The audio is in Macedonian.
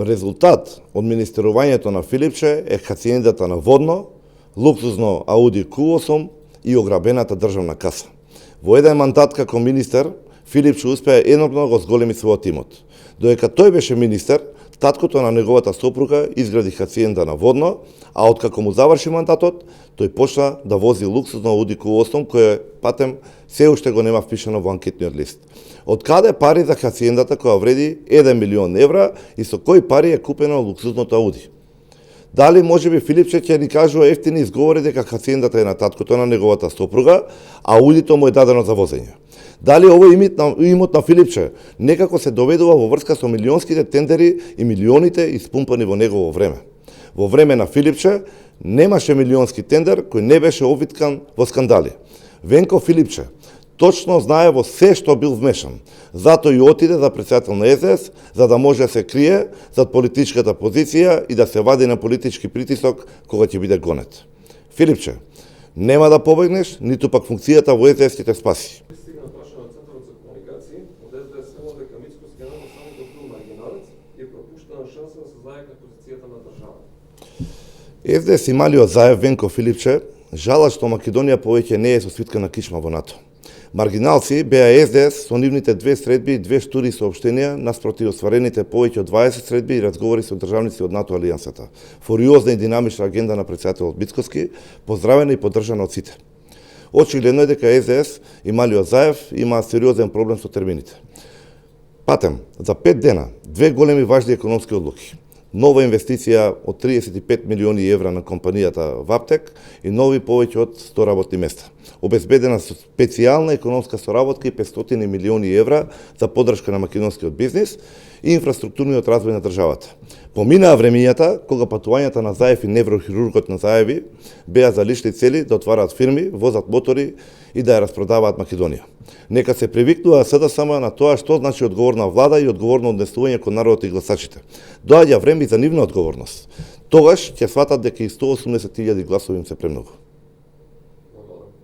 Резултат од министерувањето на Филипче е хациендата на Водно, луксузно Ауди Q8 и ограбената државна каса. Во еден мандат како министер, Филипче успеа енормно го зголеми својот имот. Додека тој беше министер, таткото на неговата сопруга изгради хациенда на Водно, а откако му заврши мандатот, тој почна да вози луксузно Ауди Q8, кој патем се уште го нема впишано во анкетниот лист. Од каде пари за хациендата која вреди 1 милион евра и со кои пари е купено луксузното Ауди? Дали можеби Филипче ќе ни кажува ефтини изговори дека хациендата е на таткото на неговата сопруга, а Аудито му е дадено за возење? Дали овој имот на Филипче некако се доведува во врска со милионските тендери и милионите испумпани во негово време? Во време на Филипче немаше милионски тендер кој не беше обвиткан во скандали. Венко Филипче точно знае во се што бил вмешан. Затоа и отиде за председател на СДС, за да може да се крие зад политичката позиција и да се вади на политички притисок кога ќе биде гонет. Филипче, нема да побегнеш, ниту пак функцијата во СДС ќе те спаси. СДС и малиот заев Венко Филипче жалат што Македонија повеќе не е со свиткана кичма во НАТО. Маргиналци беа СДС со нивните 2 средби и 2 штури соопштенија наспроти осварените повеќе од 20 средби и разговори со државници од НАТО алијансата. Фуриозна и динамична агенда на председателот Мицкоски, поздравена и поддржана од сите. Очигледно е дека СДС и малиот заев имаат сериозен проблем со термините. Патем, за 5 дена, 2 големи важни економски одлуки. Нова инвестиција од 35 милиони евра на компанијата Ваптек и нови повеќе од 100 работни места. Обезбедена специјална економска соработка и 500 милиони евра за поддршка на македонскиот бизнис и инфраструктурниот развој на државата. Поминаа времињата кога патувањата на Заев и неврохирургот на Заеви беа за лични цели да отвараат фирми, возат мотори и да ја распродаваат Македонија. Нека се привикнува СДСМ на тоа што значи одговорна влада и одговорно однесување кон народот и гласачите. Доаѓа време за нивна одговорност. Тогаш ќе сватат дека и 180.000 гласови им се премногу.